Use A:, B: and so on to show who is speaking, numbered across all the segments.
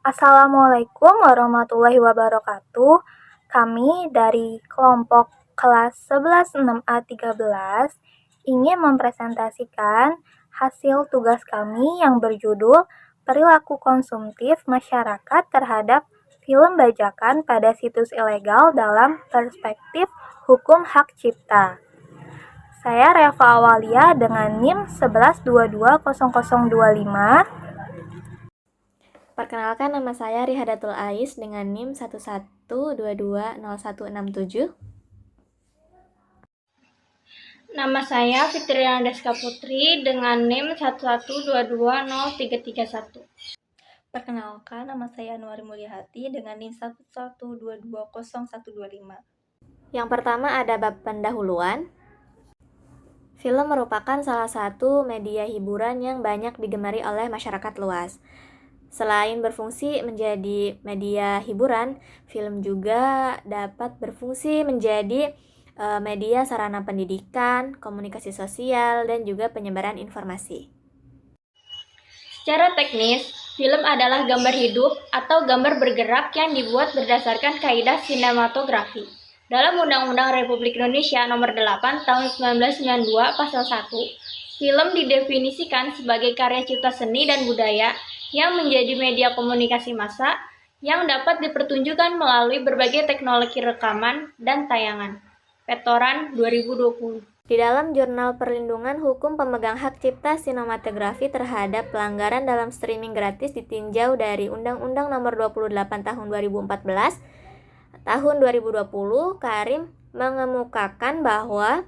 A: Assalamualaikum warahmatullahi wabarakatuh. Kami dari kelompok kelas 11 6A13 ingin mempresentasikan hasil tugas kami yang berjudul Perilaku Konsumtif Masyarakat Terhadap Film Bajakan pada Situs Ilegal dalam Perspektif Hukum Hak Cipta. Saya Reva Awalia dengan NIM 11220025.
B: Perkenalkan, nama saya Rihadatul Ais dengan NIM 11220167.
C: Nama saya Fitriana Deska Putri dengan NIM 11220331.
D: Perkenalkan, nama saya Anwari Mulyahati dengan NIM 11220125.
B: Yang pertama ada bab pendahuluan. Film merupakan salah satu media hiburan yang banyak digemari oleh masyarakat luas. Selain berfungsi menjadi media hiburan, film juga dapat berfungsi menjadi media sarana pendidikan, komunikasi sosial, dan juga penyebaran informasi.
C: Secara teknis, film adalah gambar hidup atau gambar bergerak yang dibuat berdasarkan kaidah sinematografi. Dalam Undang-Undang Republik Indonesia Nomor 8 Tahun 1992 Pasal 1, film didefinisikan sebagai karya cipta seni dan budaya yang menjadi media komunikasi massa yang dapat dipertunjukkan melalui berbagai teknologi rekaman dan tayangan. Petoran 2020.
B: Di dalam Jurnal Perlindungan Hukum Pemegang Hak Cipta Sinematografi terhadap pelanggaran dalam streaming gratis ditinjau dari Undang-Undang Nomor 28 Tahun 2014, Tahun 2020, Karim mengemukakan bahwa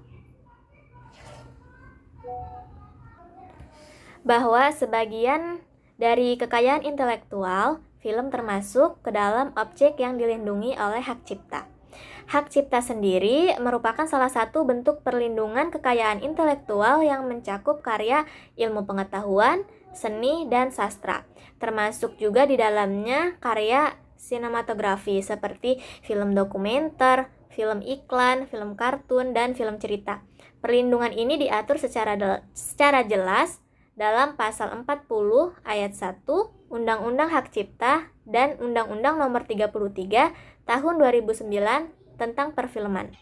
B: sebagian dari kekayaan intelektual film termasuk ke dalam objek yang dilindungi oleh hak cipta. Hak cipta sendiri merupakan salah satu bentuk perlindungan kekayaan intelektual yang mencakup karya ilmu pengetahuan, seni, dan sastra. Termasuk juga di dalamnya karya sinematografi seperti film dokumenter, film iklan, film kartun, dan film cerita. Perlindungan ini diatur secara jelas dalam Pasal 40 Ayat 1 Undang-Undang Hak Cipta dan Undang-Undang Nomor 33 Tahun 2009 tentang perfilman.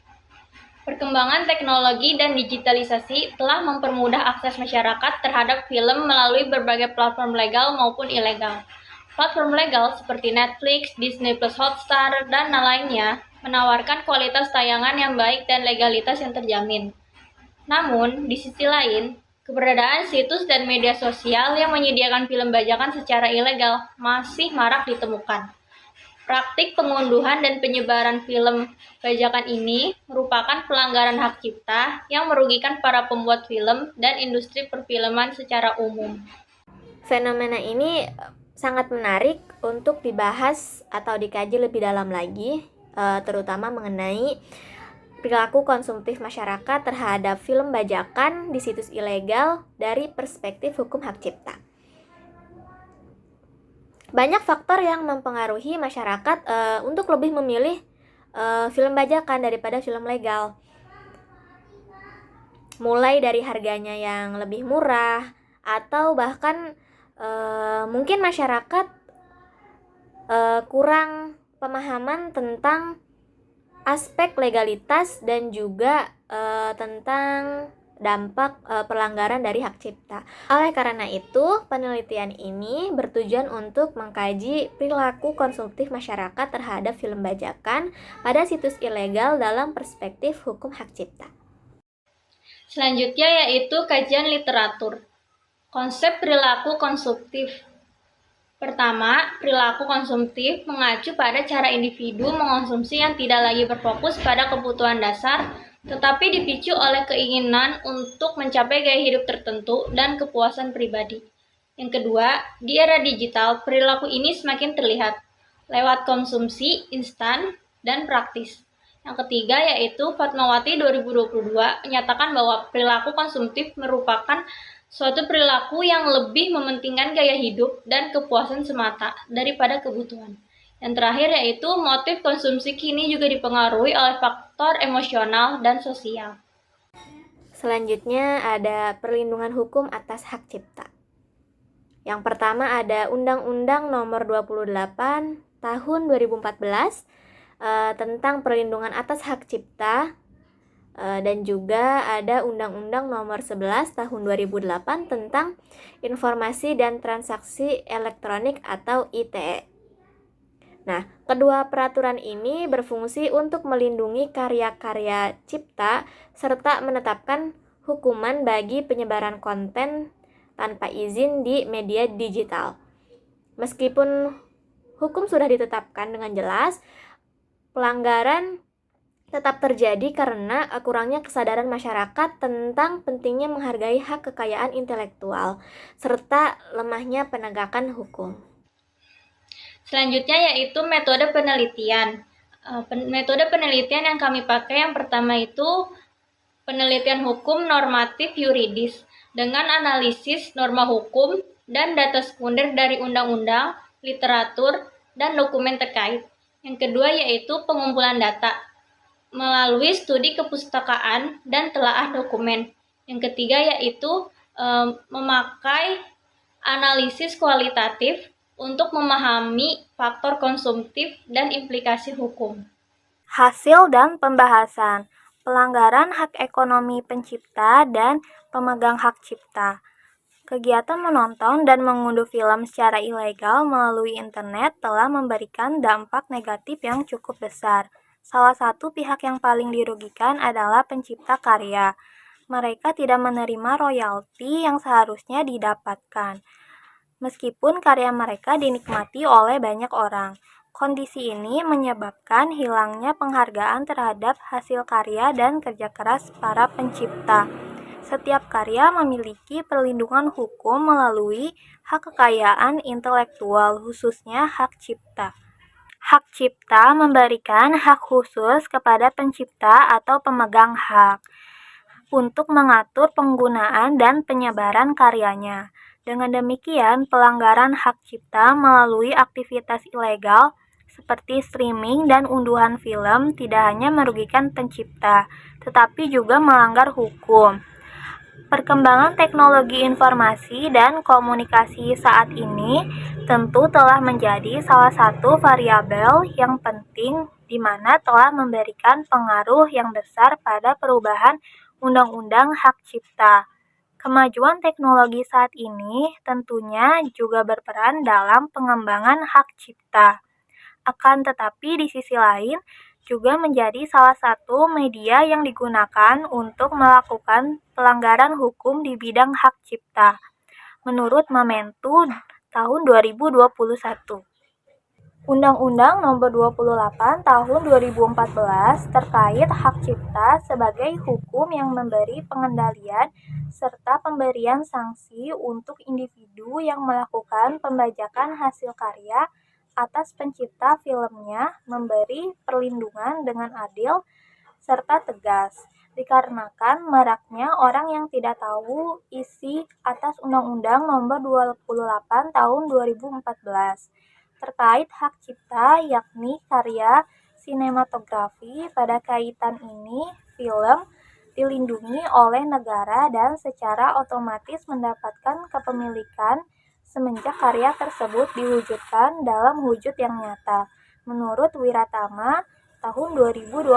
C: Perkembangan teknologi dan digitalisasi telah mempermudah akses masyarakat terhadap film melalui berbagai platform legal maupun ilegal. Platform legal seperti Netflix, Disney Plus Hotstar, dan lainnya menawarkan kualitas tayangan yang baik dan legalitas yang terjamin. Namun, di sisi lain, keberadaan situs dan media sosial yang menyediakan film bajakan secara ilegal masih marak ditemukan. Praktik pengunduhan dan penyebaran film bajakan ini merupakan pelanggaran hak cipta yang merugikan para pembuat film dan industri perfilman secara umum.
B: Fenomena ini sangat menarik untuk dibahas atau dikaji lebih dalam lagi, terutama mengenai perilaku konsumtif masyarakat terhadap film bajakan di situs ilegal dari perspektif hukum hak cipta. Banyak faktor yang mempengaruhi masyarakat untuk lebih memilih film bajakan daripada film legal. Mulai dari harganya yang lebih murah, atau bahkan mungkin masyarakat kurang pemahaman tentang aspek legalitas dan juga tentang dampak pelanggaran dari hak cipta. Oleh karena itu, penelitian ini bertujuan untuk mengkaji perilaku konsumtif masyarakat terhadap film bajakan pada situs ilegal dalam perspektif hukum hak cipta.
C: Selanjutnya yaitu kajian literatur. Konsep perilaku konsumtif. Pertama, perilaku konsumtif mengacu pada cara individu mengonsumsi yang tidak lagi berfokus pada kebutuhan dasar, tetapi dipicu oleh keinginan untuk mencapai gaya hidup tertentu dan kepuasan pribadi. Yang kedua, di era digital, perilaku ini semakin terlihat lewat konsumsi instan dan praktis. Yang ketiga yaitu Fatmawati 2022 menyatakan bahwa perilaku konsumtif merupakan suatu perilaku yang lebih mementingkan gaya hidup dan kepuasan semata daripada kebutuhan. Yang terakhir yaitu motif konsumsi kini juga dipengaruhi oleh faktor emosional dan sosial.
B: Selanjutnya ada perlindungan hukum atas hak cipta. Yang pertama ada Undang-Undang Nomor 28 Tahun 2014 tentang perlindungan atas hak cipta, dan juga ada Undang-Undang Nomor 11 Tahun 2008 tentang Informasi dan Transaksi Elektronik atau ITE. Nah, kedua peraturan ini berfungsi untuk melindungi karya-karya cipta serta menetapkan hukuman bagi penyebaran konten tanpa izin di media digital. Meskipun hukum sudah ditetapkan dengan jelas, pelanggaran tetap terjadi karena kurangnya kesadaran masyarakat tentang pentingnya menghargai hak kekayaan intelektual serta lemahnya penegakan hukum.
C: Selanjutnya yaitu metode penelitian. Metode penelitian yang kami pakai yang pertama itu penelitian hukum normatif yuridis dengan analisis norma hukum dan data sekunder dari undang-undang, literatur, dan dokumen terkait. Yang kedua yaitu pengumpulan data melalui studi kepustakaan dan telaah dokumen. Yang ketiga yaitu memakai analisis kualitatif untuk memahami faktor konsumtif dan implikasi hukum.
A: Hasil dan pembahasan pelanggaran hak ekonomi pencipta dan pemegang hak cipta. Kegiatan menonton dan mengunduh film secara ilegal melalui internet telah memberikan dampak negatif yang cukup besar. Salah satu pihak yang paling dirugikan adalah pencipta karya. Mereka tidak menerima royalti yang seharusnya didapatkan, meskipun karya mereka dinikmati oleh banyak orang. Kondisi ini menyebabkan hilangnya penghargaan terhadap hasil karya dan kerja keras para pencipta. Setiap karya memiliki perlindungan hukum melalui hak kekayaan intelektual, khususnya hak cipta. Hak cipta memberikan hak khusus kepada pencipta atau pemegang hak untuk mengatur penggunaan dan penyebaran karyanya. Dengan demikian, pelanggaran hak cipta melalui aktivitas ilegal seperti streaming dan unduhan film tidak hanya merugikan pencipta, tetapi juga melanggar hukum. Perkembangan teknologi informasi dan komunikasi saat ini tentu telah menjadi salah satu variabel yang penting di mana telah memberikan pengaruh yang besar pada perubahan undang-undang hak cipta. Kemajuan teknologi saat ini tentunya juga berperan dalam pengembangan hak cipta. Akan tetapi di sisi lain juga menjadi salah satu media yang digunakan untuk melakukan pelanggaran hukum di bidang hak cipta, menurut Mamentu tahun 2021. Undang-Undang Nomor 28 Tahun 2014 terkait hak cipta sebagai hukum yang memberi pengendalian serta pemberian sanksi untuk individu yang melakukan pembajakan hasil karya atas pencipta filmnya, memberi perlindungan dengan adil serta tegas, dikarenakan maraknya orang yang tidak tahu isi atas Undang-Undang Nomor 28 Tahun 2014 terkait hak cipta, yakni karya sinematografi. Pada kaitan ini, film dilindungi oleh negara dan secara otomatis mendapatkan kepemilikan semenjak karya tersebut diwujudkan dalam wujud yang nyata, menurut Wiratama tahun 2022.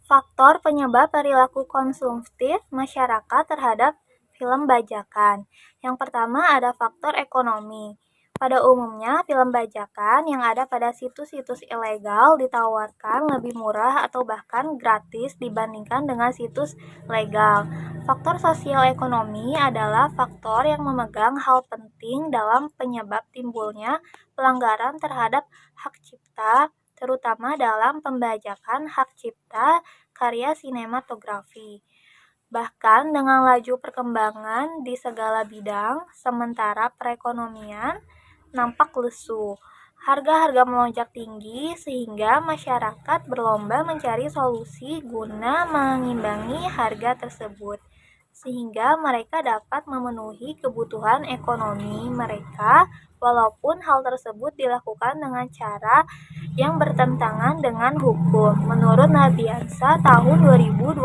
A: Faktor penyebab perilaku konsumtif masyarakat terhadap film bajakan. Yang pertama ada faktor ekonomi. Pada umumnya, film bajakan yang ada pada situs-situs ilegal ditawarkan lebih murah atau bahkan gratis dibandingkan dengan situs legal. Faktor sosial ekonomi adalah faktor yang memegang hal penting dalam penyebab timbulnya pelanggaran terhadap hak cipta, terutama dalam pembajakan hak cipta karya sinematografi. Bahkan dengan laju perkembangan di segala bidang, sementara perekonomian nampak lesu, harga-harga melonjak tinggi sehingga masyarakat berlomba mencari solusi guna mengimbangi harga tersebut, sehingga mereka dapat memenuhi kebutuhan ekonomi mereka walaupun hal tersebut dilakukan dengan cara yang bertentangan dengan hukum, menurut Nardiansa tahun 2022.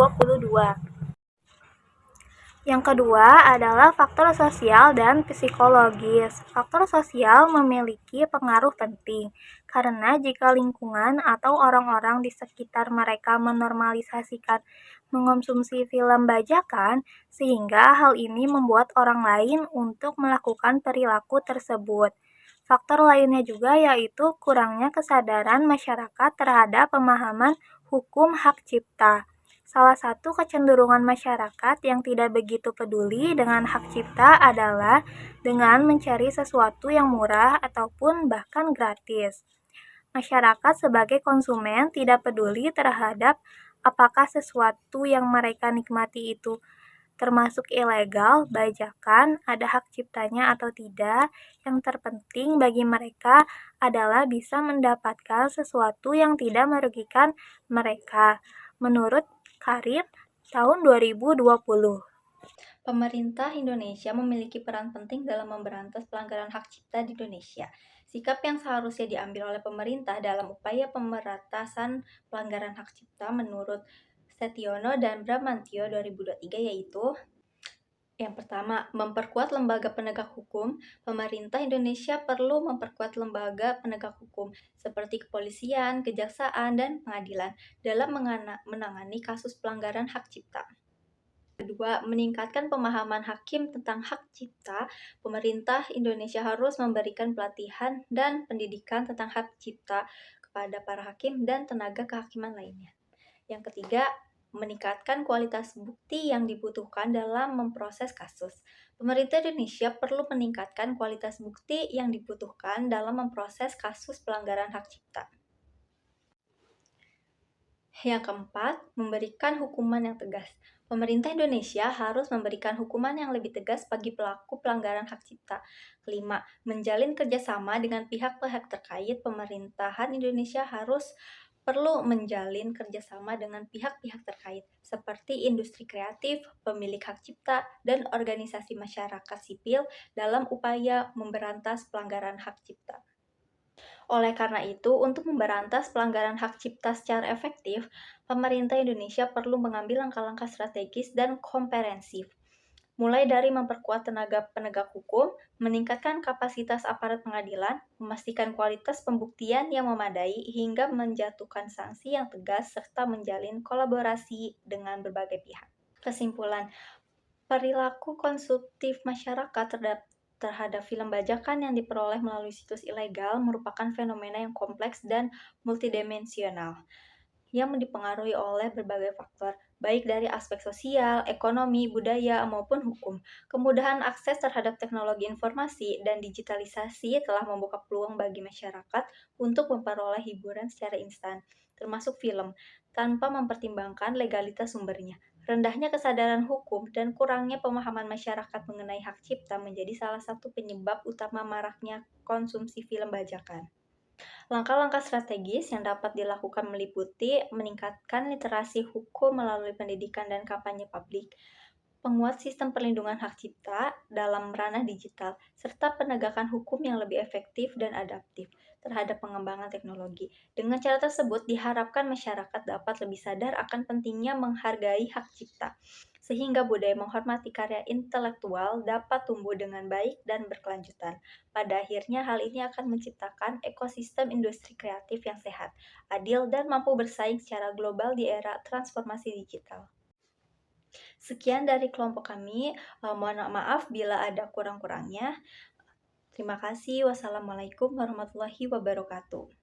A: Yang kedua adalah faktor sosial dan psikologis. Faktor sosial memiliki pengaruh penting, karena jika lingkungan atau orang-orang di sekitar mereka menormalisasikan mengonsumsi film bajakan, sehingga hal ini membuat orang lain untuk melakukan perilaku tersebut. Faktor lainnya juga yaitu kurangnya kesadaran masyarakat terhadap pemahaman hukum hak cipta. Salah satu kecenderungan masyarakat yang tidak begitu peduli dengan hak cipta adalah dengan mencari sesuatu yang murah ataupun bahkan gratis. Masyarakat sebagai konsumen tidak peduli terhadap apakah sesuatu yang mereka nikmati itu termasuk ilegal, bajakan, ada hak ciptanya atau tidak. Yang terpenting bagi mereka adalah bisa mendapatkan sesuatu yang tidak merugikan mereka. Menurut Karin, tahun 2020.
D: Pemerintah Indonesia memiliki peran penting dalam memberantas pelanggaran hak cipta di Indonesia. Sikap yang seharusnya diambil oleh pemerintah dalam upaya pemberantasan pelanggaran hak cipta menurut Setiono dan Bramantyo 2023 yaitu: yang pertama, memperkuat lembaga penegak hukum. Pemerintah Indonesia perlu memperkuat lembaga penegak hukum seperti kepolisian, kejaksaan, dan pengadilan dalam menangani kasus pelanggaran hak cipta. Kedua, meningkatkan pemahaman hakim tentang hak cipta. Pemerintah Indonesia harus memberikan pelatihan dan pendidikan tentang hak cipta kepada para hakim dan tenaga kehakiman lainnya. Yang ketiga, meningkatkan kualitas bukti yang dibutuhkan dalam memproses kasus. Pemerintah Indonesia perlu meningkatkan kualitas bukti yang dibutuhkan dalam memproses kasus pelanggaran hak cipta. Yang keempat, memberikan hukuman yang tegas. Pemerintah Indonesia harus memberikan hukuman yang lebih tegas bagi pelaku pelanggaran hak cipta. Kelima, menjalin kerjasama dengan pihak-pihak terkait. Pemerintahan Indonesia perlu menjalin kerjasama dengan pihak-pihak terkait, seperti industri kreatif, pemilik hak cipta, dan organisasi masyarakat sipil dalam upaya memberantas pelanggaran hak cipta. Oleh karena itu, untuk memberantas pelanggaran hak cipta secara efektif, pemerintah Indonesia perlu mengambil langkah-langkah strategis dan komprehensif, mulai dari memperkuat tenaga penegak hukum, meningkatkan kapasitas aparat pengadilan, memastikan kualitas pembuktian yang memadai, hingga menjatuhkan sanksi yang tegas, serta menjalin kolaborasi dengan berbagai pihak. Kesimpulan, perilaku konsumtif masyarakat terhadap film bajakan yang diperoleh melalui situs ilegal merupakan fenomena yang kompleks dan multidimensional yang dipengaruhi oleh berbagai faktor, baik dari aspek sosial, ekonomi, budaya, maupun hukum. Kemudahan akses terhadap teknologi informasi dan digitalisasi telah membuka peluang bagi masyarakat untuk memperoleh hiburan secara instan, termasuk film, tanpa mempertimbangkan legalitas sumbernya. Rendahnya kesadaran hukum dan kurangnya pemahaman masyarakat mengenai hak cipta menjadi salah satu penyebab utama maraknya konsumsi film bajakan. Langkah-langkah strategis yang dapat dilakukan meliputi meningkatkan literasi hukum melalui pendidikan dan kampanye publik, penguat sistem perlindungan hak cipta dalam ranah digital, serta penegakan hukum yang lebih efektif dan adaptif terhadap pengembangan teknologi. Dengan cara tersebut, diharapkan masyarakat dapat lebih sadar akan pentingnya menghargai hak cipta, sehingga budaya menghormati karya intelektual dapat tumbuh dengan baik dan berkelanjutan. Pada akhirnya, hal ini akan menciptakan ekosistem industri kreatif yang sehat, adil, dan mampu bersaing secara global di era transformasi digital. Sekian dari kelompok kami, mohon maaf bila ada kurang-kurangnya. Terima kasih. Wassalamualaikum warahmatullahi wabarakatuh.